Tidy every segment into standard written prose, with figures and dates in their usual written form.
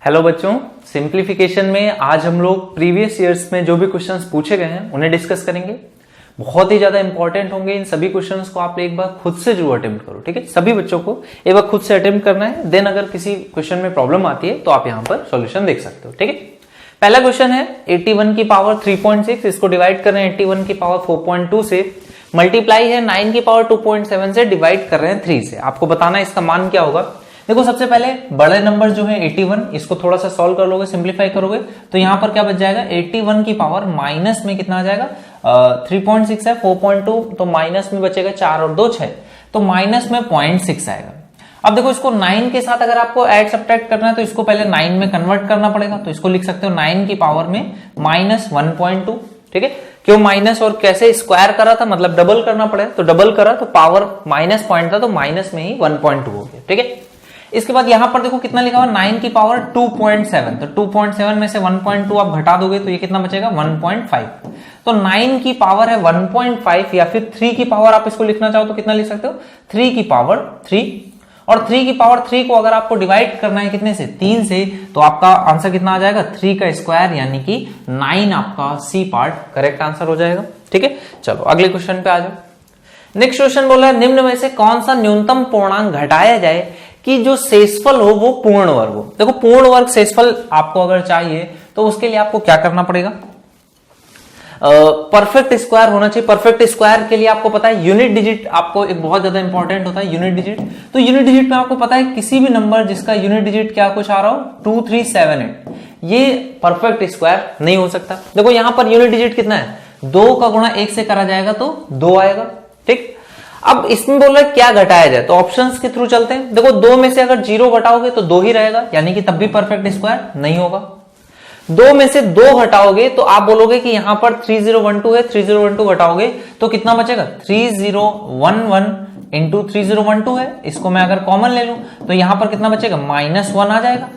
Hello बच्चों, simplification में आज हम लोग प्रीवियस ईयर्स में जो भी क्वेश्चंस पूछे गए हैं उन्हें डिस्कस करेंगे। बहुत ही ज्यादा इंपॉर्टेंट होंगे। इन सभी क्वेश्चंस को आप एक बार खुद से जरूर अटेम्प्ट करो, ठीक है। सभी बच्चों को एक बार खुद से अटेम्प्ट करना है, देन अगर किसी क्वेश्चन में प्रॉब्लम आती है तो आप यहाँ पर सॉल्यूशन देख सकते हो, ठीक है। पहला क्वेश्चन है 81 की पावर 3.6, इसको डिवाइड कर रहे हैं 81 की पावर 4.2 से, मल्टीप्लाई है 9 की पावर 2.7 से, डिवाइड कर रहे हैं 3 से। आपको बताना है इसका मान क्या होगा। देखो सबसे पहले बड़े नंबर जो है 81, इसको थोड़ा सा सॉल्व कर लोगे, सिंप्लीफाई करोगे तो यहां पर क्या बच जाएगा, 81 की पावर माइनस में कितना आ जाएगा, 3.6 है, 4.2 तो माइनस में बचेगा 4 और 2 6, तो माइनस में 0.6 आएगा। अब देखो इसको 9 के साथ अगर आपको ऐड सब्ट्रैक्ट करना है तो इसको पहले 9 में कन्वर्ट करना पड़ेगा, तो इसको लिख सकते हो 9 की पावर में माइनस 1.2, ठीक है। क्यों माइनस और कैसे स्क्वायर करा था, मतलब डबल करना पड़ेगा, तो डबल करा तो पावर माइनस पॉइंट था तो माइनस में ही 1.2 हो गया, ठीक है। इसके बाद यहां पर देखो कितना लिखा हुआ, 9 की पावर 2.7, तो 2.7 में से 1.2 आप घटा दोगे तो ये कितना बचेगा 1.5, तो 9 की पावर है 1.5, या फिर 3 की पावर आप इसको लिखना चाहो तो कितना लिख सकते हो, 3 की पावर 3, और 3 की पावर 3 को अगर आपको डिवाइड करना है कितने से, 3 से, तो आपका आंसर कितना आ जाएगा, 3 का स्क्वायर यानी कि 9 आपका सी पार्ट करेक्ट आंसर हो जाएगा, ठीक है। चलो अगले क्वेश्चन पे आ जाओ। नेक्स्ट क्वेश्चन बोला है निम्न में से कौन सा न्यूनतम पूर्णांक घटाया जाए कि जो शेषफल हो वो पूर्ण वर्ग हो। देखो पूर्ण वर्ग शेषफल आपको अगर चाहिए तो उसके लिए आपको क्या करना पड़ेगा, परफेक्ट स्क्वायर होना चाहिए। परफेक्ट स्क्वायर के लिए आपको पता है यूनिट डिजिट आपको एक बहुत ज्यादा इंपॉर्टेंट होता है, यूनिट डिजिट। तो यूनिट डिजिट में आपको पता है किसी भी नंबर जिसका यूनिट डिजिट क्या कुछ आ रहा हो 2 3 7 8, ये परफेक्ट स्क्वायर नहीं हो सकता। देखो यहां पर यूनिट डिजिट कितना है, 2 का गुणा 1 से करा जाएगा तो 2 आएगा, ठीक। अब इसमें बोल रहा है क्या घटाया जाए, तो ऑप्शंस के थ्रू चलते हैं। देखो 2 में से अगर 0 घटाओगे तो 2 ही रहेगा, यानी कि तब भी परफेक्ट स्क्वायर नहीं होगा। 2 में से 2 हटाओगे तो आप बोलोगे कि यहां पर 3012 है, 3012 घटाओगे तो कितना बचेगा, 3011 इंटू 3012 है, इसको मैं अगर कॉमन ले लूं तो यहां पर कितना बचेगा, -1 आ जाएगा।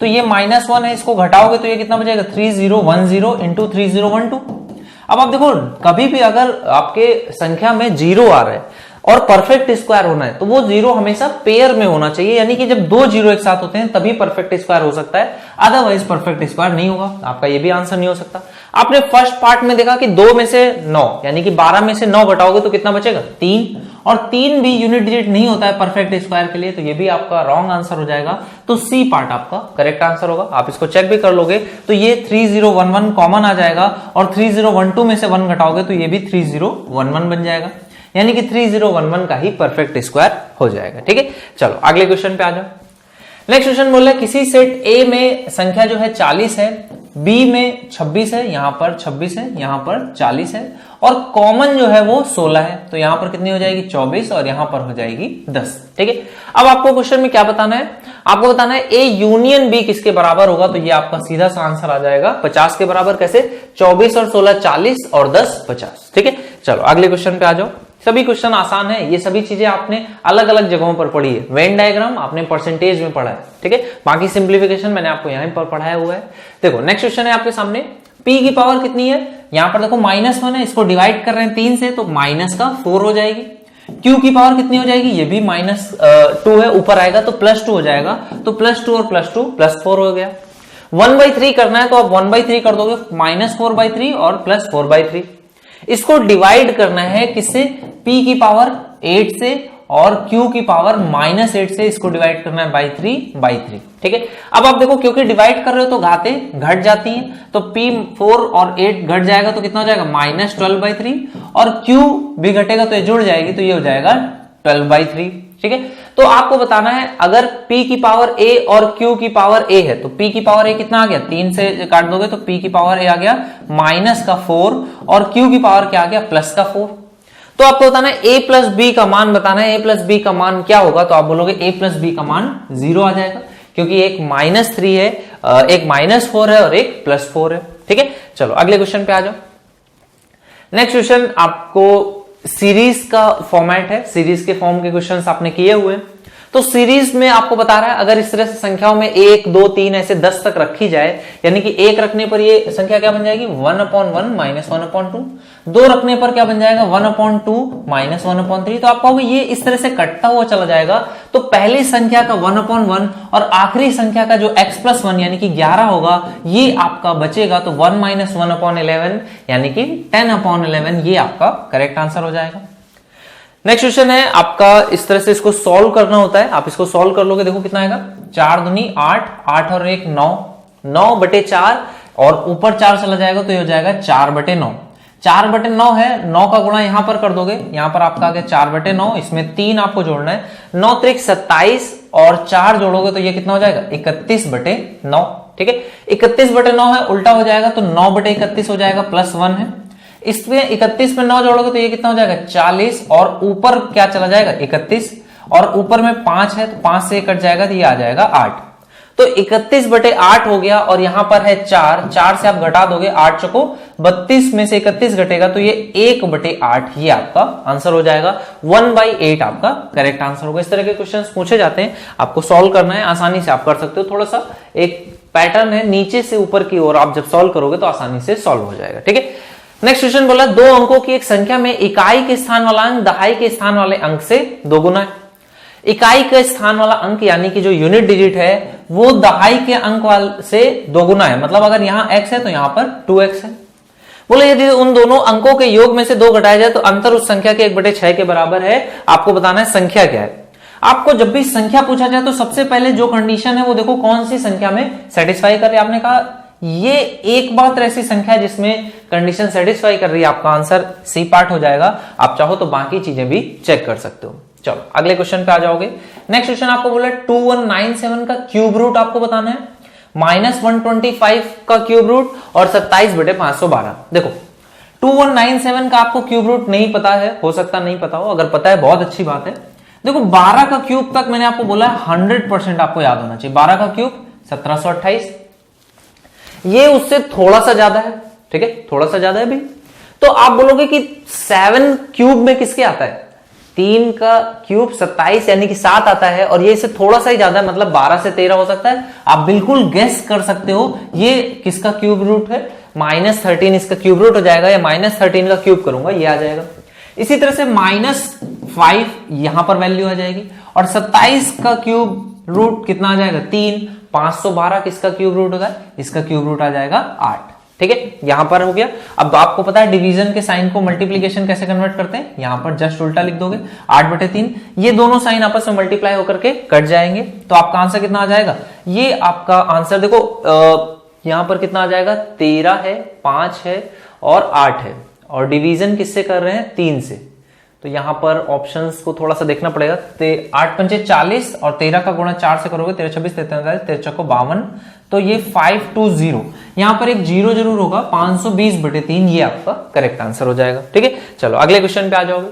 तो ये -1 है, इसको घटाओगे तो ये कितना बचेगा, 3010 इंटू 3012। अब आप देखो कभी भी अगर आपके संख्या में 0 आ रहा है और परफेक्ट स्क्वायर होना है तो वो 0 हमेशा पेयर में होना चाहिए, यानी कि जब 2 0 एक साथ होते हैं तभी परफेक्ट स्क्वायर हो सकता है, अदरवाइज परफेक्ट स्क्वायर नहीं होगा। आपका ये भी आंसर नहीं हो सकता। आपने फर्स्ट पार्ट में देखा कि 2 में से 9 यानी कि 12 में से 9 घटाओगे तो कितना बचेगा, 3, और 3 भी यूनिट डिजिट नहीं होता है परफेक्ट स्क्वायर के लिए, तो ये भी आपका रॉन्ग आंसर हो जाएगा। तो सी पार्ट आपका करेक्ट आंसर होगा। आप इसको चेक भी कर लोगे तो ये 3011 कॉमन आ जाएगा, और 3012 में से 1 घटाओगे तो ये भी 3011 बन जाएगा, यानी कि 3011 का ही परफेक्ट स्क्वायर हो जाएगा, ठीक है। चलो अगले क्वेश्चन पे आ जाओ। नेक्स्ट क्वेश्चन बोल रहा है किसी सेट ए में संख्या जो है 40 है, बी में 26 है, यहां पर 26 है, यहां पर 40 है, और कॉमन जो है वो 16 है, तो यहां पर कितनी हो जाएगी 24, और यहां पर हो जाएगी 10, ठीक है। अब आपको क्वेश्चन में क्या बताना है, आपको बताना है ए यूनियन बी किसके बराबर होगा, तो ये आपका सीधा सा आंसर आ जाएगा 50 के बराबर। कैसे, 24 और 16 40 और 10 50, ठीक है। चलो अगले क्वेश्चन पे आ जाओ। सभी क्वेश्चन आसान है, ये सभी चीजें आपने अलग अलग जगहों पर पढ़ी है। वेन डायग्राम आपने परसेंटेज में पढ़ा है, ठीक है। बाकी सिंप्लीफिकेशन मैंने आपको यहीं पर पढ़ाया हुआ है। देखो नेक्स्ट क्वेश्चन है आपके सामने, p की पावर कितनी है, यहां पर देखो -1 है, इसको डिवाइड कर रहे हैं 3 से, तो माइनस का 4 हो जाएगी। q की पावर कितनी हो जाएगी, ये भी -2 है, ऊपर आएगा तो +2 हो जाएगा, तो +2 और +2 +4 हो गया। 1/3 करना है तो आप 1/3 कर दोगे, -4/3 और +4/3। इसको डिवाइड करना है किससे, p की पावर 8 से और q की पावर -8 से, इसको डिवाइड करना है बाई 3/3, ठीक है। अब आप देखो क्योंकि डिवाइड कर रहे हो तो घाते घट जाती हैं, तो p 4 और 8 घट जाएगा तो कितना हो जाएगा, -12/3, और q भी घटेगा तो ये जुड़ जाएगी, तो ये हो जाएगा 12/3, ठीक है। तो आपको बताना है अगर p की पावर a और q की पावर a है तो p की पावर a कितना आ गया, 3 से काट दोगे तो p की पावर a आ गया -4, और q की पावर क्या आ गया, +4। तो आपको बताना है a प्लस b का मान बताना है, a प्लस b का मान क्या होगा, तो आप बोलोगे a प्लस b का मान 0 आ जाएगा, क्योंकि एक -3 है, एक -4 है और एक +4 है, ठीक है। चलो अगले क्वेश्चन पे आ जाओ। नेक्स्ट क्वेश्चन आपको सीरीज का फॉर्मेट है, सीरीज के फॉर्म के क्वेश्चंस आपने किए हुए हैं। तो सीरीज में आपको बता रहा है अगर इस तरह से संख्याओं में 1 2 3 ऐसे 10 तक रखी जाए, यानी कि 1 रखने पर ये संख्या क्या बन जाएगी 1/1 माइनस 1/2, 2 रखने पर क्या बन जाएगा 1/2 माइनस 1/3। तो आप कहोगे ये इस तरह से कटता हुआ चला जाएगा, तो पहली संख्या का 1/1 और आखिरी संख्या का जो x+1 यानी कि 11 होगा ये आपका बचेगा, तो 1 माइनस 1/11 यानी कि 10/11 ये आपका करेक्ट आंसर हो जाएगा। नेक्स्ट क्वेश्चन है आपका, इस तरह से इसको सॉल्व करना होता है। आप इसको सॉल्व कर लोगे, देखो कितना आएगा 4 दूनी 8, 8 और 1 9, 9/4 और ऊपर 4 चला जाएगा तो ये हो जाएगा 4/9। 4/9 है, 9 का गुणा यहां पर कर दोगे, यहां पर आपका आ गया 4/9, इसमें 3 आपको जोड़ना है, 9 त्रिक 27 और 4 जोड़ोगे तो ये कितना हो जाएगा 31/9। ठीक है, 31/9 है, उल्टा हो जाएगा तो 9/31 हो जाएगा, +1 है। इसमें 31 में 9 जोड़ोगे तो ये कितना हो जाएगा 40 और ऊपर क्या चला जाएगा 31 और ऊपर में 5 है तो 5 से कट जाएगा तो ये आ जाएगा 8। तो 31/8 हो गया और यहां पर है 4, 4 से आप घटा दोगे 8 चौको 32 में से 31 घटेगा तो ये 1/8 ये आपका आंसर हो जाएगा। 1/8 आपका करेक्ट आंसर होगा। इस तरह के क्वेश्चंस पूछे जाते हैं, आपको सॉल्व करना है, आसानी से आप कर सकते हो। थोड़ा सा एक पैटर्न है नीचे से ऊपर की ओर, आप जब सॉल्व करोगे तो आसानी से सॉल्व हो जाएगा। ठीक है, नेक्स्ट क्वेश्चन बोला 2 अंकों की एक संख्या में इकाई के स्थान वाला अंक दहाई के स्थान वाले अंक से 2 गुना है। इकाई के स्थान वाला अंक यानी कि जो यूनिट डिजिट है वो दहाई के अंक वाले से 2 गुना है, मतलब अगर यहां x है तो यहां पर 2x है। बोले यदि उन दोनों अंकों के योग में से 2 घटाया जाए तो अंतर उस संख्या के 1/6 के बराबर है। आपको बताना है संख्या क्या है। आपको जब भी संख्या पूछा जाए तो सबसे पहले जो कंडीशन है वो देखो कौन सी संख्या में सेटिस्फाई कर रही है। आपने कहा ये एक मात्र ऐसी संख्या है जिसमें कंडीशन सेटिस्फाई कर रही है, आपका आंसर सी पार्ट हो जाएगा। आप चाहो तो बाकी चीजें भी चेक कर सकते हो। चलो अगले क्वेश्चन पे आ जाओगे। नेक्स्ट क्वेश्चन आपको बोला 2197 का क्यूब रूट आपको बताना है, -125 का क्यूब रूट और 27/512। देखो 2197 का आपको क्यूब रूट नहीं पता है, हो सकता नहीं पता हो, अगर पता है बहुत अच्छी बात है। देखो 12 का क्यूब तक मैंने आपको बोला 100% आपको याद होना चाहिए। 12 का क्यूब 1728, ये उससे थोड़ा सा ज्यादा है। ठीक है, थोड़ा सा ज्यादा है भी। तो आप बोलोगे कि 7 क्यूब में किसके आता है, 3 का क्यूब 27 यानी कि 7 आता है, और ये इससे थोड़ा सा ही ज्यादा है, मतलब 12 से 13 हो सकता है। आप बिल्कुल गेस कर सकते हो ये किसका क्यूब रूट है। -13 इसका क्यूब रूट हो जाएगा, या -13 का क्यूब करूंगा ये आ जाएगा। इसी तरह से -5 यहां पर वैल्यू आ जाएगी, और 27 का क्यूब रूट कितना आ जाएगा 3। 512 किसका क्यूब रूट होता है, इसका क्यूब रूट आ जाएगा 8। ठीक है, यहां पर हो गया। अब आपको पता है डिवीजन के साइन को मल्टीप्लीकेशन कैसे कन्वर्ट करते हैं, यहां पर जस्ट उल्टा लिख दोगे 8/3। ये दोनों साइन आपस में मल्टीप्लाई होकर के कट जाएंगे, तो आपका आंसर कितना आ जाएगा, ये आपका आंसर देखो यहां पर कितना आ जाएगा 13 है, 5 है और 8 है, और डिवीजन किससे कर रहे हैं 3 से। तो यहां पर ऑप्शंस को थोड़ा सा देखना पड़ेगा। 8 पंचे 40 और 13 का गुणा 4 से करोगे 13 26 13 13 चौको 52, तो ये 520। यहां पर एक जीरो जरूर होगा, 520/3 ये आपका करेक्ट आंसर हो जाएगा। ठीक है, चलो अगले क्वेश्चन पे आ जाओगे।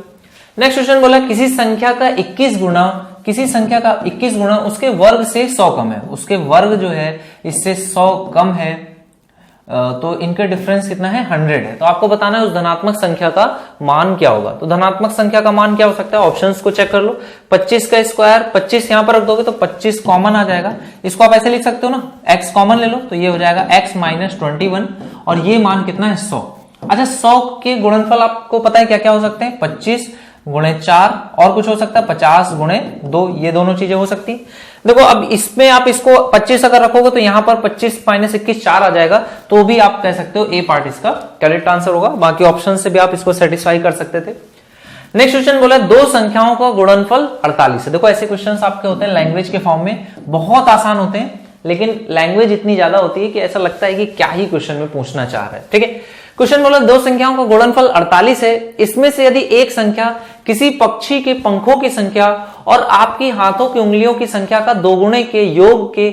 नेक्स्ट क्वेश्चन बोला किसी संख्या का 21 गुणा उसके वर्ग से 100 कम है। उसके वर्ग जो है इससे 100 कम है, तो इनका डिफरेंस कितना है 100 है। तो आपको बताना है उस धनात्मक संख्या का मान क्या होगा। तो धनात्मक संख्या का मान क्या हो सकता है, ऑप्शंस को चेक कर लो। 25 का स्क्वायर, 25 यहां पर रख दोगे तो 25 कॉमन आ जाएगा। इसको आप ऐसे लिख सकते हो ना, x कॉमन ले लो तो ये हो जाएगा x - 21, और ये मान कितना है 100। अच्छा 100 के गुणनफल आपको पता है क्या क्या हो सकते हैं, 25 × 4 और कुछ हो सकता है 50 × 2, ये दोनों चीजें हो सकती हैं। देखो अब इसमें आप इसको 25 अगर रखोगे तो यहां पर 25 - 21 4 आ जाएगा, तो भी आप कह सकते हो ए पार्ट इसका करेक्ट आंसर होगा। बाकी ऑप्शन से भी आप इसको सेटिस्फाई कर सकते थे। नेक्स्ट क्वेश्चन बोला दो संख्याओं का गुणनफल 48 है। देखो ऐसे क्वेश्चंस आपके होते हैं लैंग्वेज के फॉर्म में, बहुत आसान होते हैं, लेकिन लैंग्वेज इतनी ज्यादा होती है कि ऐसा लगता है कि क्या ही क्वेश्चन में पूछना चाह रहा है। ठीक है, क्वेश्चन बोला दो संख्याओं का गुणनफल 48 है। इसमें से यदि एक संख्या किसी पक्षी के पंखों की संख्या और आपकी हाथों की उंगलियों की संख्या का दोगुने के योग के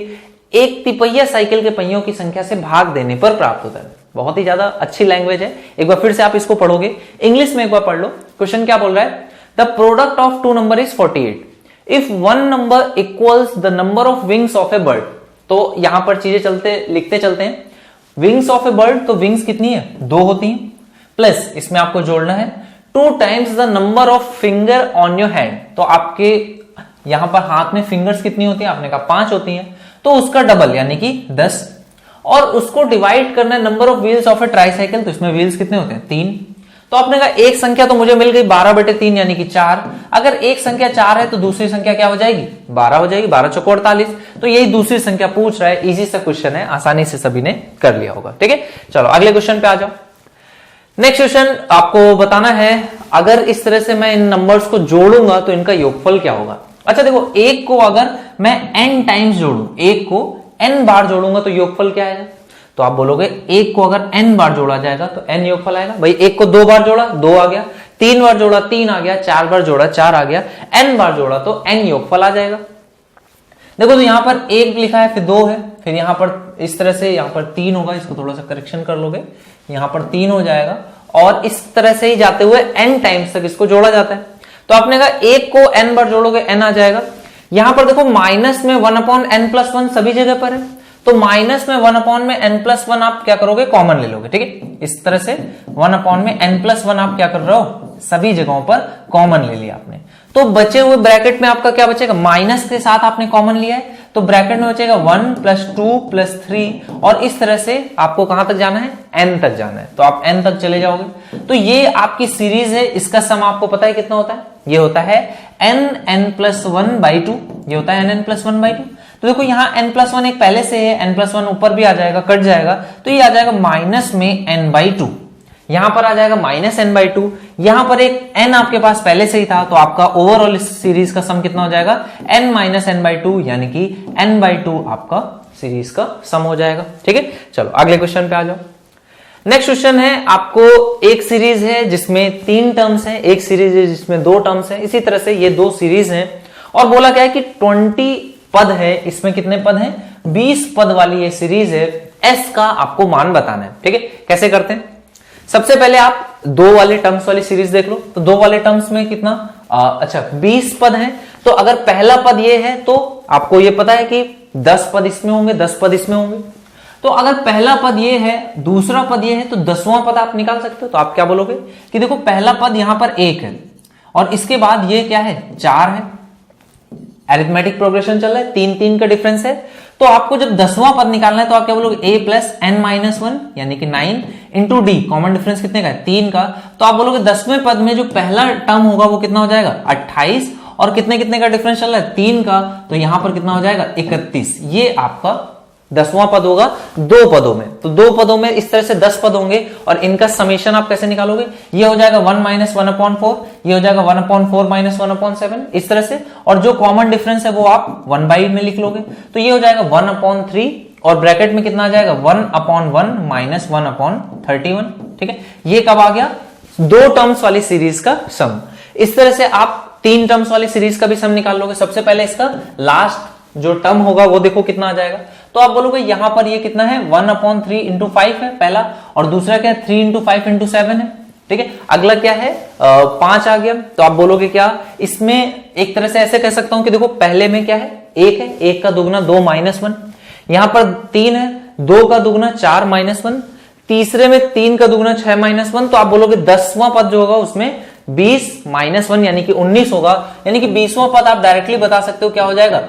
1 तिपहिया साइकिल के पहियों की संख्या से भाग देने पर प्राप्त होता है। बहुत ही ज्यादा अच्छी लैंग्वेज है, एक बार फिर से आप इसको पढ़ोगे, इंग्लिश में एक बार पढ़ लो। क्वेश्चन क्या बोल रहा है, the product of 2 number is 48 if 1 number equals the number of wings of A bird. तो यहां पर चीजें लिखते चलते हैं। विंग्स ऑफ ए बर्ड, तो विंग्स कितनी है 2 होती हैं, प्लस इसमें आपको जोड़ना है 2 times the number of finger on your hand. तो आपके यहां पर हाथ में फिंगर्स कितनी होती है, आपने कहा 5 होती हैं, तो उसका डबल यानी कि 10, और उसको डिवाइड करना है number of wheels of A tricycle, तो इसमें व्हील्स कितने होते हैं 3। तो आपने कहा एक संख्या तो मुझे मिल गई 12/3 यानी कि 4। अगर एक संख्या 4 है तो दूसरी संख्या क्या हो जाएगी, 12 हो जाएगी, 12 चौको 48। तो यही दूसरी संख्या पूछ रहा है, इजी सा क्वेश्चन है, आसानी से सभी ने कर लिया होगा। ठीक है, चलो अगले क्वेश्चन पे आ जाओ। नेक्स्ट क्वेश्चन आपको बताना है, अगर इस तरह से मैं इन नंबर्स को जोड़ूंगा तो इनका योगफल क्या होगा। अच्छा देखो, एक को अगर मैं n टाइम्स जोड़ू, एक को n बार जोड़ूंगा तो योगफल क्या आएगा। तो आप बोलोगे एक को अगर n बार जोड़ा जाएगा तो n योगफल आएगा। भाई एक को 2 बार जोड़ा 2 आ गया, 3 बार जोड़ा 3 आ गया, 4 बार जोड़ा 4 आ गया, n बार जोड़ा तो n योगफल आ जाएगा। देखो तो यहां पर 1 लिखा है, फिर 2 है, फिर यहां पर इस तरह से यहां पर 3 होगा, इसको थोड़ा सा करेक्शन कर लोगे, यहां पर 3 हो जाएगा, और इस तरह से ही जाते हुए n टाइम्स तक इसको जोड़ा जाता है। तो आपने कहा एक को n बार जोड़ोगे n आ जाएगा। यहां पर देखो माइनस में 1/n+1 सभी जगह पर है, तो माइनस में 1/n+1 आप क्या करोगे, कॉमन ले लोगे। ठीक है, इस तरह से 1/n+1 आप क्या कर रहे हो, सभी जगहों पर कॉमन ले लिया आपने। तो बचे हुए ब्रैकेट में आपका क्या बचेगा, माइनस के साथ आपने कॉमन लिया है, तो ब्रैकेट में बचेगा 1 + 2 + 3, और इस तरह से आपको कहां तक जाना है, n तक जाना है, तो आप n तक चले जाओगे। तो ये आपकी सीरीज है, इसका सम आपको पता है कितना होता है, ये होता है n+1/2, ये होता है n+1/2। तो देखो यहाँ n+1 एक पहले से है, n+1 ऊपर भी आ जाएगा, कट जाएगा, तो ये आ जाएगा माइनस में n/2, यहां पर आ जाएगा -n/2, यहां पर एक n आपके पास पहले से ही था, तो आपका ओवरऑल इस सीरीज का सम कितना हो जाएगा, n - n/2, यानी कि n/2 आपका सीरीज का सम हो जाएगा। ठीक है, चलो अगले क्वेश्चन पे आ जाओ। नेक्स्ट क्वेश्चन है, आपको एक सीरीज है जिसमें 3 टर्म्स हैं, एक सीरीज है जिसमें 2 टर्म्स हैं, इसी तरह से ये 2 सीरीज हैं, और बोला क्या है कि 20 पद है, इसमें कितने पद हैं, 20 पद वाली ये सीरीज है, s का आपको मान बताना है। ठीक है, कैसे करते हैं, सबसे पहले आप 2 वाले टर्म्स वाली सीरीज देख लो, तो 2 वाले टर्म्स में कितना, अच्छा 20 पद हैं, तो अगर पहला पद ये है तो आपको ये पता है कि 10 पद इसमें होंगे, 10 पद इसमें होंगे। तो अगर पहला पद ये है, दूसरा पद ये है, तो 10वां पद आप निकाल सकते हो। तो आप क्या बोलोगे कि देखो पहला पद यहां पर 1 है, और इसके बाद ये क्या है, 4 है, अरिथमेटिक प्रोग्रेशन चल रहा है, 3 का डिफरेंस है। तो आपको जब 10वां पद निकालना है तो आप क्या बोलोगे, a + n-1 यानी कि 9 इंटू d, कॉमन डिफरेंस कितने का है, 3 का। तो आप बोलोगे 10वें पद में जो पहला टर्म होगा वो कितना हो जाएगा, 28, और कितने का डिफरेंस चल रहा है, 3 का, तो यहां पर कितना हो जाएगा, 31। ये आपका 10वां पद होगा 2 पदों में। तो 2 पदों में इस तरह से 10 पद होंगे, और इनका समेशन आप कैसे निकालोगे, ये हो जाएगा 1 - 1/4, ये हो जाएगा 1/4 - 1/7, इस तरह से, और जो कॉमन डिफरेंस है वो आप 1/8 में लिख लोगे, तो ये हो जाएगा 1/3, और ब्रैकेट में कितना आ जाएगा, 1/1 - 1/31। ठीक है, ये कब आ गया, 2 टर्म्स वाली सीरीज का सम। इस तरह से आप 3 टर्म्स वाली सीरीज का भी सम निकाल लोगे। सबसे पहले इसका लास्ट जो टर्म होगा वो देखो कितना आ जाएगा, तो आप बोलोगे यहां पर ये कितना है, 1/3 × 5 है पहला, और दूसरा क्या है, 3 × 5 × 7 है। ठीक है, अगला क्या है, 5 आ गया। तो आप बोलोगे क्या, इसमें एक तरह से ऐसे कह सकता हूं कि देखो पहले में क्या है, 1 है, 1 का दुगना 2 - 1, यहां पर 3 है, 2 का दुगना 4 - 1, तीसरे में 3 का दुगना 6 - 1। तो आप बोलोगे 10वां पद जो होगा उसमें 20 - 1 यानी कि 19 होगा, यानी कि 20वां पद आप डायरेक्टली बता सकते हो क्या हो जाएगा,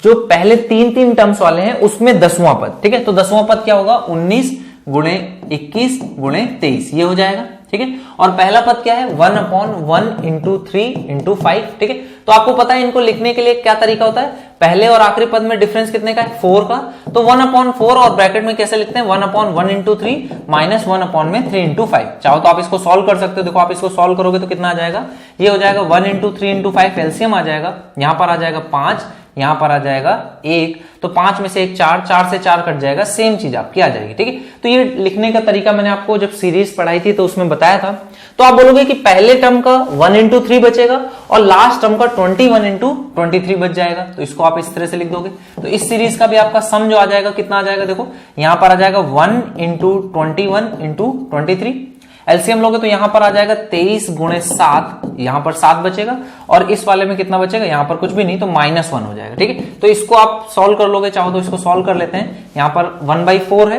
जो पहले 3 टर्म्स वाले हैं उसमें 10वां पद। ठीक है, तो 10वां पद क्या होगा, 19 × 21 × 23, ये हो जाएगा। ठीक है, और पहला पद क्या है, 1/1 × 3 × 5। ठीक है, तो आपको पता है इनको लिखने के लिए क्या तरीका होता है, पहले और आखिरी पद में डिफरेंस कितने का है, 4 का, तो 1/4, और ब्रैकेट में कैसे लिखते हैं, 1/1 × 3 - 1/3 × 5। चाहो तो आप इसको सॉल्व कर सकते हो। देखो आप इसको सॉल्व करोगे तो कितना आ जाएगा, ये हो जाएगा 1 × 3 × 5, एलसीएम आ जाएगा, यहां पर आ जाएगा 5, यहां पर आ जाएगा 1, तो 5 में से 1 4, 4 से 4 कट जाएगा, सेम चीज आपकी आ जाएगी। ठीक है, तो ये लिखने का तरीका मैंने आपको जब सीरीज पढ़ाई थी तो उसमें बताया था। तो आप बोलोगे कि पहले टर्म का 1 × 3 बचेगा, और लास्ट टर्म का 21 × 23 बच जाएगा, तो इसको आप इस तरह से लिख दोगे। तो इस सीरीज का भी आपका सम जो आ जाएगा कितना आ जाएगा, देखो यहां पर आ जाएगा 1 × 21 × 23, एलसीएम लोगे तो यहां पर आ जाएगा 23 × 7, यहां पर 7 बचेगा, और इस वाले में कितना बचेगा, यहां पर कुछ भी नहीं, तो -1 हो जाएगा। ठीक है, तो इसको आप सॉल्व कर लोगे, चाहो तो इसको सॉल्व कर लेते हैं। यहां पर 1/4 है,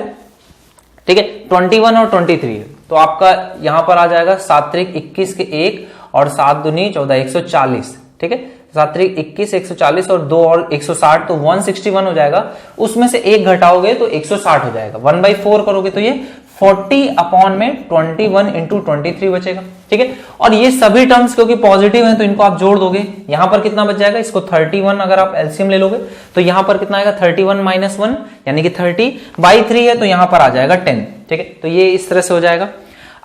ठीक है, 21 और 23 है, तो आपका यहां पर आ जाएगा 7 × 21 के 1, और 7 दूनी 14, 140। ठीक है, 7 3 21, 140 और 2 और 160 तो 161 हो जाएगा। उसमें से एक घटाओगे तो 160 हो जाएगा। 1/4 करोगे तो ये 40 अपॉन में 21 इंटू 23 बचेगा। ठीक है, और ये सभी टर्म्स क्योंकि पॉजिटिव हैं तो इनको आप जोड़ दोगे, यहां पर कितना बच जाएगा, इसको 31 अगर आप एलसीएम ले लोगे तो यहां पर कितना आएगा 31 माइनस 1 यानी कि 30/3 है तो यहां पर आ जाएगा 10। ठीक है, तो ये इस तरह से हो जाएगा।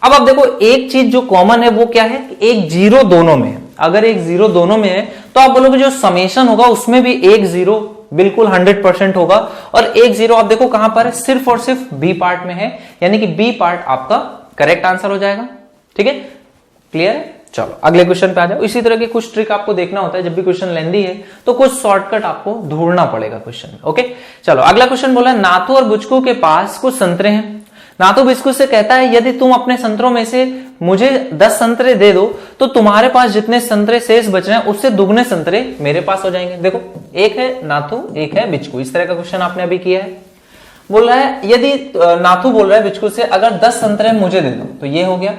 अब आप देखो एक चीज जो कॉमन है वो क्या है, एक जीरो दोनों में है। अगर एक जीरो दोनों में है तो आप बोलोगे जो समेशन होगा उसमें भी एक जीरो बिल्कुल 100% होगा, और एक जीरो आप देखो कहां पर है, सिर्फ और सिर्फ बी पार्ट में है, यानी कि बी पार्ट आपका करेक्ट आंसर हो जाएगा। ठीक है, क्लियर है। चलो अगले क्वेश्चन पे आ जाओ। इसी तरह के कुछ ट्रिक आपको देखना होता है, जब भी क्वेश्चन लेंदी है तो कुछ शॉर्टकट आपको ढूंढना पड़ेगा क्वेश्चन में। ओके, चलो अगला क्वेश्चन बोला, नाथू और बुचकू के पास कुछ संतरे हैं। नाथू बिस्कू से कहता है यदि तुम अपने संतरों में से मुझे 10 संतरे दे दो तो तुम्हारे पास जितने संतरे शेष बच रहे हैं उससे दुगने संतरे मेरे पास हो जाएंगे। देखो एक है नाथू, एक है बिचकू, इस तरह का क्वेश्चन आपने अभी किया है। बोल रहा है यदि नाथू बोल रहा है बिचकू से अगर 10 संतरे मुझे दे दो तो ये हो गया,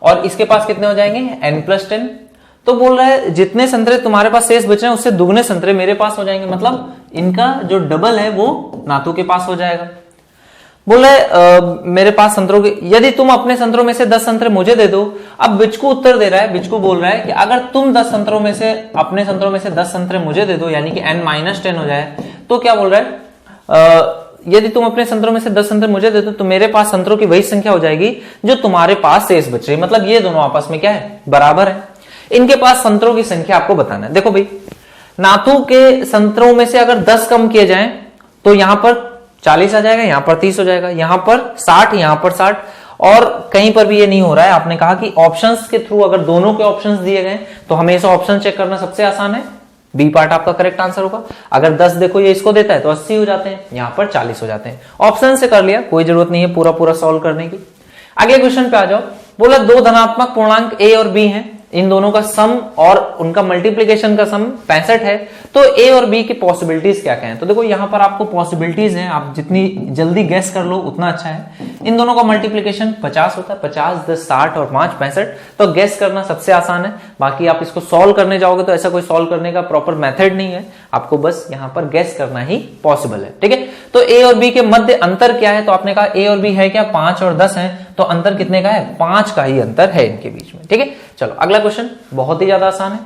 और इसके पास कितने हो जाएंगे n+10। तो बोल रहा है जितने संतरे तुम्हारे पास शेष बच रहे हैं उससे दुगने संतरे मेरे पास हो जाएंगे, मतलब इनका जो डबल है वो नाथू के पास हो जाएगा। बोले मेरे पास संतरों के, यदि तुम अपने संतरों में से 10 संतरे मुझे दे दो। अब बिचकू उत्तर दे रहा है, बिचकू बोल रहा है कि अगर तुम 10 संतरों में से अपने संतरों में से 10 संतरे मुझे दे दो यानी कि n-10 हो जाए, तो क्या बोल रहा है, यदि तुम अपने संतरों में से 10 संतरे मुझे दे दो तो मेरे पास संतरों की वही संख्या हो जाएगी जो तुम्हारे पास शेष बच रही है, मतलब ये दोनों आपस में क्या है, बराबर है। इनके पास संतरों की संख्या आपको बताना है। देखो भाई नाथू के संतरों में से अगर 10 कम किए जाएं तो यहां पर 40 आ जाएगा, यहां पर 30 हो जाएगा, यहां पर 60, यहां पर 60, और कहीं पर भी ये नहीं हो रहा है। आपने कहा कि ऑप्शंस के थ्रू अगर दोनों के ऑप्शंस दिए गए तो हमेशा ऑप्शन चेक करना सबसे आसान है, बी पार्ट आपका करेक्ट आंसर होगा। अगर 10 देखो ये इसको देता है तो 80 हो जाते हैं, यहां पर 40 हो जाते हैं। ऑप्शन से कर लिया, कोई जरूरत नहीं है पूरा सॉल्व करने की। अगले क्वेश्चन पे आ जाओ। बोला दो धनात्मक पूर्णांक ए और बी हैं, इन दोनों का सम और उनका मल्टीप्लिकेशन का सम 65 है, तो ए और बी की पॉसिबिलिटीज क्या क्या है। तो देखो यहां पर आपको पॉसिबिलिटीज हैं, आप जितनी जल्दी गेस कर लो उतना अच्छा है। इन दोनों का मल्टीप्लिकेशन 50 होता है, 50 10 60 और 5 65, तो गेस करना सबसे आसान है। बाकी आप इसको सॉल्व करने जाओगे तो ऐसा कोई सॉल्व करने का प्रॉपर मेथड नहीं है, आपको बस यहां पर गेस करना ही पॉसिबल है। ठीक है, तो ए और बी के मध्य अंतर क्या है, तो आपने कहा ए और बी है क्या, 5 और 10 है, तो अंतर कितने का है, 5 का ही अंतर है इनके बीच में। ठीक है, चलो अगला क्वेश्चन बहुत ही ज्यादा आसान है।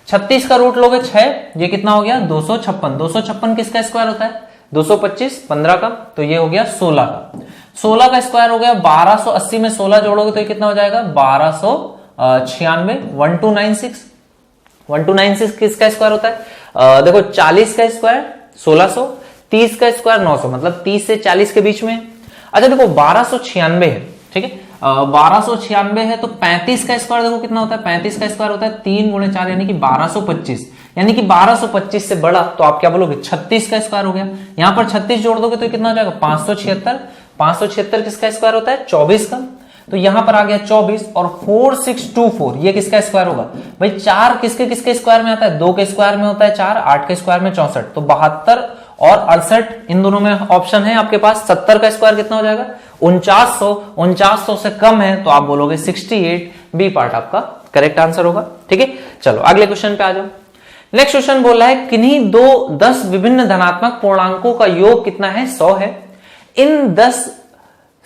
36 का रूट लोगे 6, ये कितना हो गया 256। 256 किसका स्क्वायर होता है, 225 15 का, तो ये हो गया 16 का। 16 का स्क्वायर हो गया 1280 में 16 जोड़ोगे तो ये कितना हो जाएगा 1296। 1296 1296 किसका स्क्वायर होता है, देखो 40 का स्क्वायर 1600, 30 का स्क्वायर 900, मतलब 30 से 40 के बीच में। अच्छा देखो 1296 है, ठीक है, 1296 है तो 35 का स्क्वायर देखो कितना होता है, 35 का स्क्वायर होता है 3 गुणे 4 यानी कि 1225, यानी कि 1225 से बड़ा तो आप क्या बोलोगे 36 का स्क्वायर हो गया। यहां पर 36 जोड़ दोगे तो कितना हो जाएगा 576। 576 किसका स्क्वायर होता है 24 का, तो यहां पर आ गया 24, और 4624 ये किसका स्क्वायर होगा भाई, 4 किसके किसके स्क्वायर में आता है, 2 के स्क्वायर में होता है 4, 8 के स्क्वायर में 64, तो 72 और 68 इन दोनों में ऑप्शन है आपके पास। 70 का स्क्वायर कितना हो जाएगा 4900, 4900 से कम है तो आप बोलोगे 68, बी पार्ट आपका करेक्ट आंसर होगा। ठीक है, चलो अगले क्वेश्चन पे आ जाओ। नेक्स्ट क्वेश्चन बोल रहा है किन्हीं दो 10 विभिन्न धनात्मक पूर्णांकों का योग कितना है 100 है। इन 10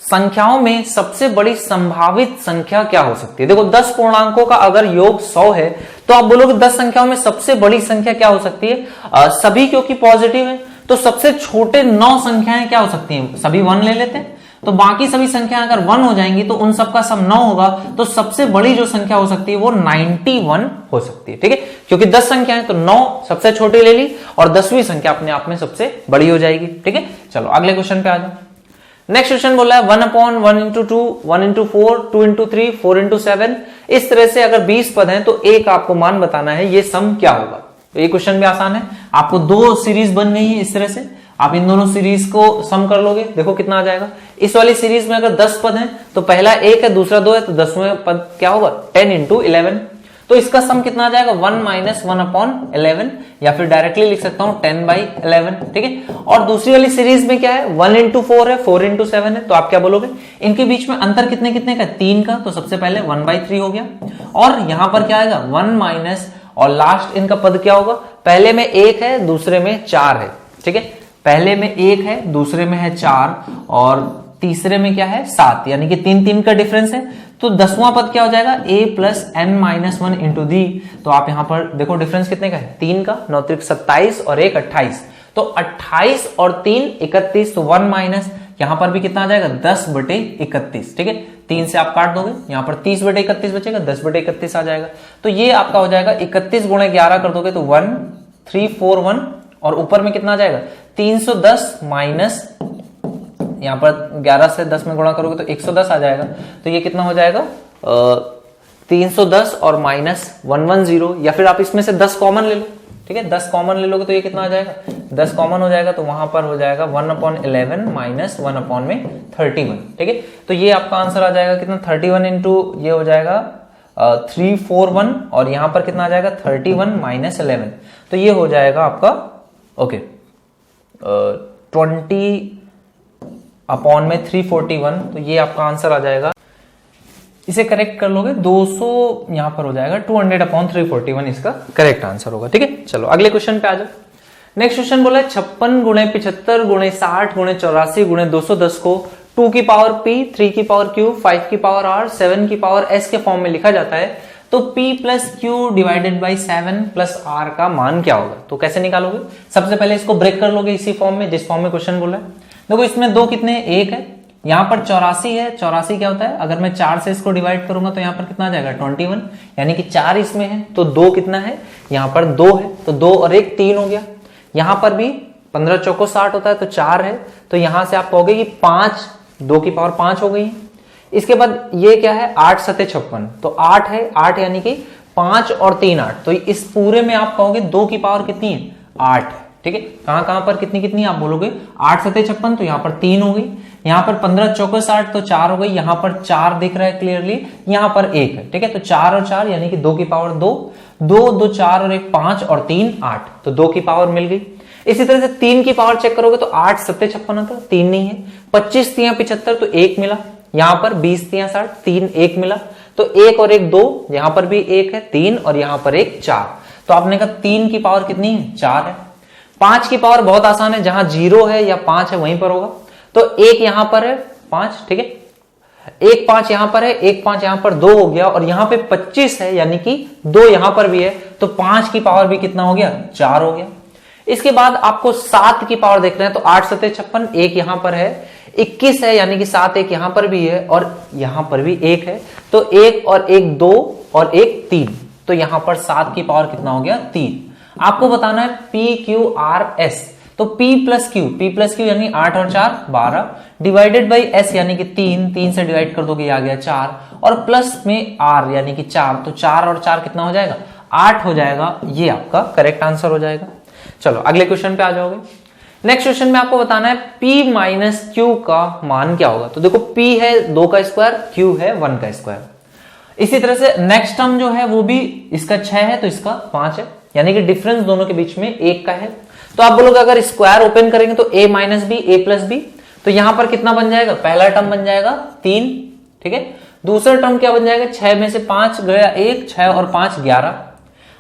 संख्याओं में सबसे बड़ी संभावित संख्या क्या हो सकती है। देखो 10 पूर्णांकों का अगर योग 100 है तो आप बोलोगे 10 संख्याओं में सबसे बड़ी संख्या क्या हो सकती है, सभी क्योंकि पॉजिटिव है तो सबसे छोटे 9 संख्याएं क्या हो सकती हैं, सभी 1 ले लेते हैं, तो बाकी सभी संख्याएं अगर 1 हो जाएंगी तो उन सबका सम 9 होगा, तो सबसे बड़ी जो संख्या हो सकती है वो 91 हो सकती है। ठीक है, क्योंकि 10 संख्या है तो 9 सबसे छोटी ले ली और 10वीं संख्या अपने आप में सबसे बड़ी हो जाएगी। ठीक है, चलो अगले क्वेश्चन पे आ जाओ। नेक्स्ट क्वेश्चन बोला है 1/1 into 2, 1 into 4, 2 into 3, 4 into 7, इस तरह से अगर 20 पद हैं तो एक आपको मान बताना है, ये सम क्या होगा। तो ये क्वेश्चन भी आसान है, आपको 2 सीरीज बन गई है, इस तरह से आप इन दोनों सीरीज को सम कर लोगे, देखो कितना आ जाएगा। इस वाली सीरीज में अगर 10 पद हैं तो पहला 1 है दूसरा 2 है, तो 10वें पद क्या होगा 10 into 11, तो इसका सम कितना आ जाएगा 1 - 1/11, या फिर डायरेक्टली लिख सकता हूं 10/11। ठीक है, और दूसरी वाली सीरीज में क्या है 1 into 4 है, 4 into 7 है, तो आप क्या बोलोगे इनके बीच में अंतर कितने कितने का 3 का, तो सबसे पहले 1/3 हो गया, और यहां पर क्या आएगा 1 - और लास्ट इनका पद क्या होगा, पहले में 1 है दूसरे में 4 है, ठीक है, पहले में 1 है दूसरे में है 4 और तीसरे में क्या है 7, यानी कि 3 का डिफरेंस है। तो 10वां पद क्या हो जाएगा, a plus n minus 1 into d. तो आप यहां पर देखो डिफरेंस कितने का है, 3 का, 9 त्रिक 27 और 1 28, तो 28 और 3 31, तो 1 माइनस यहां पर भी कितना आ जाएगा 10/31, ठीक है, 3 से आप काट दोगे, यहां पर 30/31 बचेगा, 10/31 आ जाएगा। तो ये आपका हो जाएगा 31 गुणे 11 कर दोगे तो 1341 और ऊपर में कितना आ जाएगा 310 माइनस यहां पर 11 से 10 में गुणा करोगे तो 110 आ जाएगा। तो ये कितना हो जाएगा 310 और माइनस 110, या फिर आप इसमें से 10 कॉमन ले लो, ठीक है, 10 कॉमन ले लोगे तो ये कितना आ जाएगा 10 कॉमन हो जाएगा, तो वहां पर हो जाएगा 1/11 माइनस 1/31, ठीक है। तो ये आपका आंसर आ जाएगा कितना 31 इंटू ये हो जाएगा 341 और यहां पर कितना आ जाएगा 31 माइनस 11, तो ये हो जाएगा आपका ओके 20/341, तो ये आपका आंसर आ जाएगा। इसे करेक्ट कर लोगे 200 यहां पर हो जाएगा 200/341 इसका करेक्ट आंसर होगा, ठीक है। चलो अगले क्वेश्चन पे आ जाओ। नेक्स्ट क्वेश्चन बोला है 56 गुणे 75 गुणे 60 गुणे 84 गुणे 210 को 2 की पावर p, 3 की पावर q, 5 की पावर r, 7 की पावर s के फॉर्म में लिखा जाता है, तो p plus Q divided by 7 plus r का मान क्या होगा। तो कैसे निकालोगे, सबसे पहले इसको ब्रेक कर लोगे इसी फॉर्म में जिस फॉर्म में क्वेश्चन बोला है। देखो इसमें 2 कितने, 1 है, यहां पर 84 है, 84 क्या होता है, अगर मैं 4 से इसको डिवाइड करूंगा तो यहां पर कितना आ जाएगा 21, यानी कि 4 इसमें है, तो 2 कितना है, यहां पर 2 है, तो 2 और 1 3 हो गया। यहां पर भी 15 चौको 60 होता है, तो 4 है, तो यहां से आप कहोगे कि 5, 2 की पावर 5 हो गई। इसके बाद ये क्या है 8 सते 56, तो 8 है, 8 यानी कि 5 और 3 8, तो इस पूरे में आप कहोगे 2 की पावर कितनी है 8, ठीक है। कहां पर कितनी कितनी आप बोलोगे 8 सते 56, तो यहां पर 3 हो गई, यहां पर 15 चौको 60 तो 4 हो गई, यहां पर 4 दिख रहा है क्लियरली, यहां पर 1 है, ठीक है, तो 4 और 4 यानी कि 2 की पावर 2, 2 2 4 और 1 5 और 3 8, तो 2 की पावर मिल गई। इसी तरह से 3 की पावर चेक करोगे तो 8 सत्ते 56 होता, 3 नहीं है, 25 तियां 75 तो 1 मिला, यहां पर 20 तियां 60 3 1 मिला, तो 1 और 1 2, यहां पर भी 1 है 3 और यहां पर 1 4, तो आपने कहा 3 की पावर कितनी है 4 है। 5 की पावर बहुत आसान है, जहां 0 है या 5 है वहीं पर होगा, तो 1 यहां पर है 5, ठीक है, 1 5 यहां पर है, 1 5 यहां पर 2 हो गया, और यहां पे 25 है यानी कि 2 यहां पर भी है, तो 5 की पावर भी कितना हो गया 4 हो गया। इसके बाद आपको 7 की पावर देखना है, तो 8 सते 56, 1 यहां पर है, 21 है यानी कि 7 1 यहां पर भी है और यहां पर भी 1 है, तो 1 और 1 2 और 1 3, तो यहां पर 7 की पावर कितना हो गया 3। आपको बताना है P Q R S, तो P प्लस Q यानी 8 और 4 12 डिवाइडेड बाई S यानी कि 3 से डिवाइड कर दोगे आ गया 4, और प्लस में R यानी कि 4, तो 4 और 4 कितना हो जाएगा 8 हो जाएगा, ये आपका करेक्ट आंसर हो जाएगा। चलो अगले क्वेश्चन पे आ जाओगे। नेक्स्ट क्वेश्चन में आपको बताना है P माइनस Q का मान क्या होगा। तो देखो P है 2 का स्क्वायर, Q है 1 का स्क्वायर। इसी तरह से नेक्स्ट टर्म जो है वो भी इसका 6 है तो इसका 5 है, यानी कि डिफरेंस दोनों के बीच में 1 का है। तो आप बोलोगे अगर स्क्वायर ओपन करेंगे तो a minus B A plus B, तो यहां पर कितना बन जाएगा, पहला टर्म बन जाएगा 3, ठीक है, दूसरा टर्म क्या बन जाएगा 6 में से 5 गया 1, 6 और 5 11,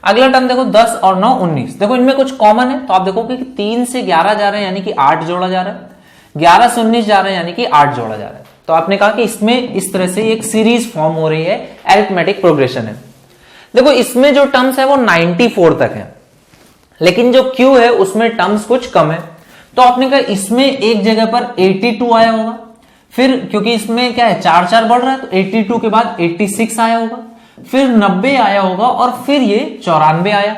अगला टर्म देखो 10 और 9 19, देखो इनमें कुछ कॉमन है, तो आप देखोगे कि 3 से 11 जा रहा है यानी कि 8 जोड़ा जा रहा है, 11 से 19 जा रहा है यानी कि 8 जोड़ा जा रहा है। तो आपने कहा कि इसमें इस तरह से एक सीरीज फॉर्म हो रही है, अरिथमेटिक प्रोग्रेशन है। देखो इसमें जो टर्म्स है वो 94 तक है, लेकिन जो Q है उसमें टर्म्स कुछ कम है, तो आपने कहा इसमें एक जगह पर 82 आया होगा, फिर क्योंकि इसमें क्या है 4 4 बढ़ रहा है तो 82 के बाद 86 आया होगा, फिर 90 आया होगा और फिर ये 94 आया,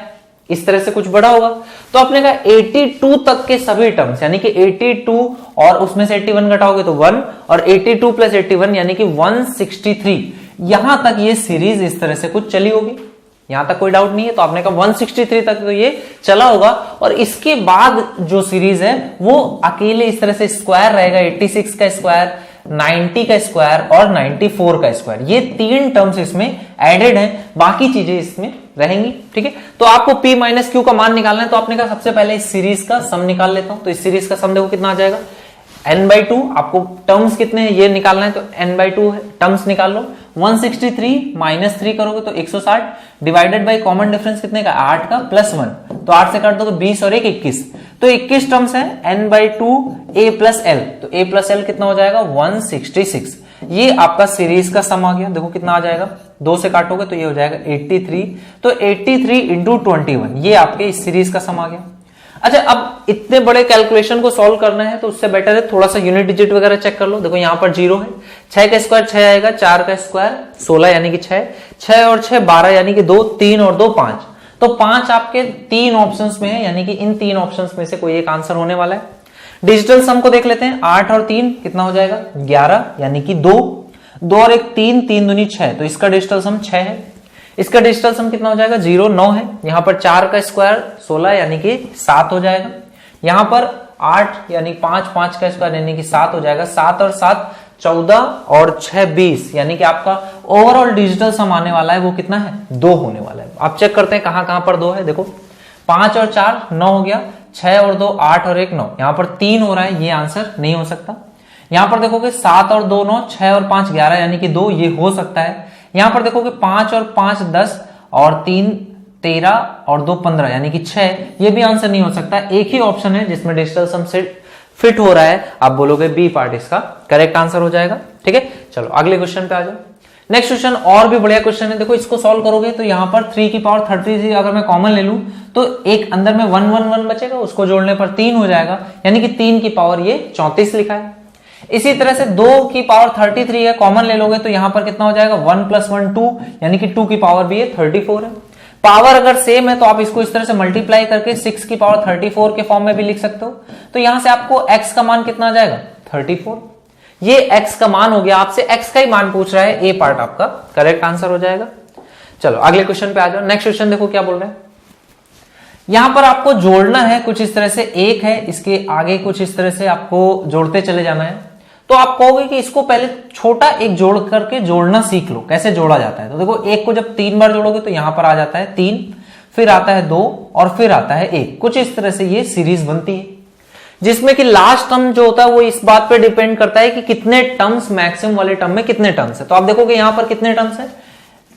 इस तरह से कुछ बड़ा होगा। तो आपने कहा 82 तक के सभी टर्म्स यानी कि 82 और उसमें से 81 घटाओगे तो 1, और 82 प्लस 81 यानी कि 163, यहां तक ये सीरीज इस तरह से कुछ चली होगी, यहां तक कोई डाउट नहीं है। तो आपने कहा 163 तक तो ये चला होगा, और इसके बाद जो सीरीज है वो अकेले इस तरह से स्क्वायर रहेगा, 86 का स्क्वायर, 90 का स्क्वायर और 94 का स्क्वायर, ये 3 टर्म्स इसमें एडेड हैं, बाकी चीजें इसमें रहेंगी, ठीक है। तो आपको P माइनस Q का मान निकालना है, तो आपने कहा सबसे पहले इस सीरीज का सम निकाल लेता हूं। तो इस सीरीज का सम देखो कितना आ जाएगा n/2, आपको टर्म्स कितने हैं ये निकालना है, तो n/2 है, टर्म्स निकाल लो, 163 माइनस 3 करोगे तो 160 डिवाइडेड बाई कॉमन डिफरेंस कितने का 8 का प्लस 1, तो 8 से काट दोगे 20 और 21, तो 21 टर्म्स है n/2 a प्लस एल, तो a प्लस एल कितना हो जाएगा 166। ये आपका सीरीज का सम आ गया। देखो कितना आ जाएगा, 2 से काटोगे तो ये हो जाएगा 83, तो 83 इंटू 21 ये आपके इस सीरीज का सम आ गया। अच्छा, अब इतने बड़े कैलकुलेशन को सॉल्व करना है तो उससे बेटर है थोड़ा सा यूनिट डिजिट वगैरह चेक कर लो। देखो यहाँ पर 0 है, 6 का स्क्वायर 6 आएगा, 4 का स्क्वायर 16 यानी कि 6, 6 और 6 12 यानी कि 2, 3 और 2 5, तो 5 आपके 3 ऑप्शंस में है, यानी कि इन 3 ऑप्शंस में से कोई एक आंसर होने वाला है। डिजिटल सम को देख लेते हैं, 8 और 3 कितना हो जाएगा 11 यानी कि 2, 2 और 1 3, 3 दूनी 6, तो इसका डिजिटल सम 6 है। इसका डिजिटल सम कितना हो जाएगा 0 9 है। यहां पर 4 का स्क्वायर 16 यानी कि 7 हो जाएगा। यहां पर 8 यानी 5, 5 का स्क्वायर यानी कि 7 हो जाएगा, 7 और 7 14 और 6 20, यानी कि आपका ओवरऑल डिजिटल सम आने वाला है वो कितना है 2 होने वाला है। आप चेक करते हैं कहां कहां पर 2 है। देखो 5 और 4 9 हो गया, 6 और 2 8 और 1 9, यहां पर 3 हो रहा है, ये आंसर नहीं हो सकता। यहां पर देखोगे 7 और 2 9, 6 और 5 11 यानी कि 2, ये हो सकता है। यहां पर देखोगे 5 और 5 10 और 3 13 और 2 15 यानी कि 6, ये भी आंसर नहीं हो सकता। एक ही ऑप्शन है जिसमें डिजिटल सम से फिट हो रहा है, आप बोलोगे बी पार्ट इसका करेक्ट आंसर हो जाएगा। ठीक है, चलो अगले क्वेश्चन पे आ जाओ। नेक्स्ट क्वेश्चन और भी बढ़िया क्वेश्चन है। देखो इसको सॉल्व करोगे तो यहां पर 3 की पावर 33 अगर मैं कॉमन ले लूं तो एक अंदर में 1 1 1 बचेगा, उसको जोड़ने पर 3 हो जाएगा, यानी कि 3 की पावर ये 34 लिखा है। इसी तरह से 2 की पावर 33 है, कॉमन ले लोगे तो यहां पर कितना हो जाएगा 1 + 1 2, यानी कि 2 की पावर भी है 34 है। पावर अगर सेम है तो आप इसको इस तरह से मल्टीप्लाई करके 6 की पावर 34 के फॉर्म में भी लिख सकते हो। तो यहां से आपको x का मान कितना आ जाएगा 34, ये x का मान हो गया। आपसे x का ही मान पूछ रहा है, ए पार्ट आपका करेक्ट आंसर हो जाएगा। चलो अगले क्वेश्चन पे आ जाओ। नेक्स्ट क्वेश्चन देखो क्या बोल रहे हैं। यहां पर आपको जोड़ना है कुछ इस तरह से, एक है इसके आगे कुछ इस तरह से आपको जोड़ते चले जाना है। तो आप कहोगे कि इसको पहले छोटा एक जोड़ करके जोड़ना सीख लो, कैसे जोड़ा जाता है। तो देखो एक को जब 3 बार जोड़ोगे तो यहां पर आ जाता है 3, फिर आता है 2 और फिर आता है 1, कुछ इस तरह से ये सीरीज बनती है, जिसमें कि लास्ट टर्म जो होता है वो इस बात पे डिपेंड करता है कि कितने टर्म्स, मैक्सिमम वाले टर्म में कितने टर्म्स है। तो आप देखोगे यहां पर कितने टर्म्स है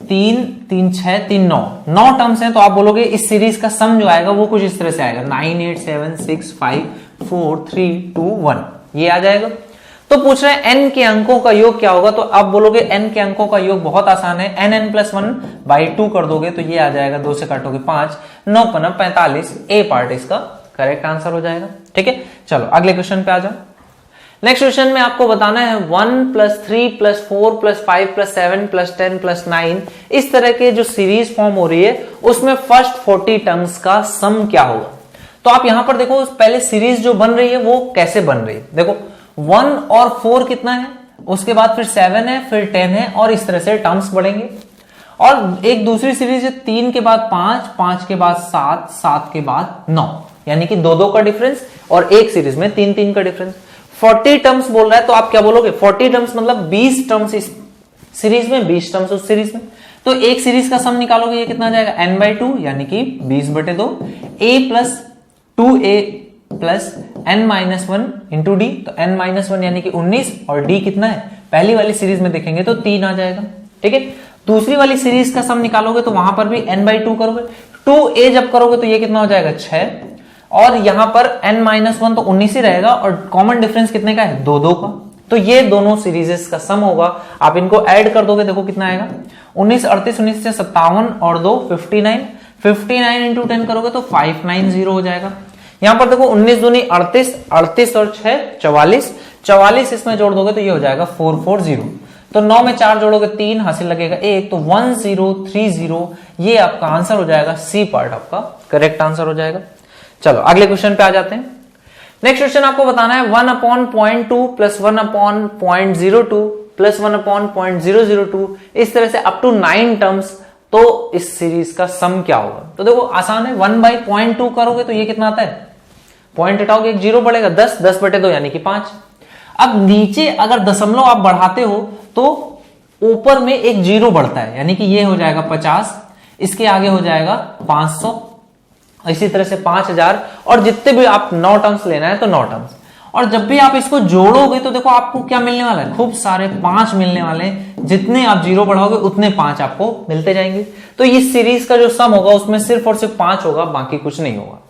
3 3 6 3 9, 9 टर्म्स हैं। तो आप बोलोगे इस सीरीज का सम जो आएगा वो कुछ इस तरह से आएगा 9 8 7 6 5 4 3 2 1, ये आ जाएगा। तो पूछ रहे हैं n के अंकों का योग क्या होगा। तो आप बोलोगे n के अंकों का योग बहुत आसान है, n + 1/2 कर दोगे तो ये आ जाएगा, 2 से काटोगे 5, 9 × 45, ए पार्ट इसका करेक्ट आंसर हो जाएगा। ठीक है, चलो अगले क्वेश्चन पे आ जाओ। नेक्स्ट क्वेश्चन में आपको बताना है 1 + 3 + 4 + 5 + 7 + 10 + 9, इस तरह के जो सीरीज फॉर्म हो रही है उसमें फर्स्ट 40 टर्म्स का सम क्या होगा। तो आप यहां पर देखो पहले सीरीज जो बन रही है वो कैसे बन रही है। देखो 1 और 4 कितना है, उसके बाद फिर 7 है, फिर 10 है, और इस तरह से टर्म्स बढ़ेंगे। और एक दूसरी सीरीज है 3 के बाद 5, 5 के बाद 7, 7 के बाद 9, यानी कि 2 का डिफरेंस, और एक सीरीज में 3 का डिफरेंस। 40 टर्म्स बोल रहा है तो आप क्या बोलोगे 40 टर्म्स मतलब 20 टर्म्स इस सीरीज में, 20 टर्म्स उस सीरीज में। तो एक सीरीज का सम निकालोगे, ये कितना आ जाएगा n/2 यानी कि 20/2, a + 2a + n-1 × d, तो n-1 यानी कि 19, और d कितना है पहली वाली सीरीज में देखेंगे तो 3 आ जाएगा। ठीक है, दूसरी वाली सीरीज का सम निकालोगे तो वहां पर भी n/2 करोगे, 2a जब करोगे तो ये कितना हो जाएगा 6, और यहां पर n-1 तो 19 ही रहेगा, और कॉमन डिफरेंस कितने का है 2 का। तो ये दोनों सीरीजेस का सम होगा। आप इनको ऐड कर दोगे, देखो कितना आएगा 19 38 19 से 57 और 2 59, 59 × 10 करोगे तो 590 हो जाएगा। यहां पर देखो 19 दूनी 38, 38 और 6 44, 44 इसमें जोड़ दोगे तो ये हो जाएगा 440। तो 9 में 4 जोड़ोगे 3, हासिल लगेगा 1, तो 1030, ये आपका आंसर हो जाएगा, सी पार्ट आपका करेक्ट आंसर हो जाएगा। चलो अगले क्वेश्चन पे आ जाते हैं। नेक्स्ट क्वेश्चन आपको बताना है 1/0.2 + 1/0.02 + 1/002, इस तरह से अप टू 9 टर्म्स। तो इस सीरीज का सम क्या होगा। तो देखो आसान है, 1/0.2 करोगे तो ये कितना आता है, पॉइंट हटाओगे एक 0 बढ़ेगा, 10 10/2 यानी कि 5। अब नीचे अगर दशमलव आप बढ़ाते हो तो ऊपर में एक 0 बढ़ता है, यानी कि ये हो जाएगा 50, इसके आगे हो जाएगा 500, इसी तरह से 5000, और जितने भी आप 9 टर्म्स लेना है तो 9 टर्म्स। और जब भी आप इसको जोड़ोगे तो देखो आपको क्या मिलने वाला है, खूब सारे 5 मिलने वाले हैं, जितने आप जीरो बढ़ाओगे उतने 5 आपको मिलते जाएंगे। तो इस सीरीज का जो सम होगा उसमें सिर्फ और सिर्फ 5 होगा, बाकी कुछ नहीं होगा।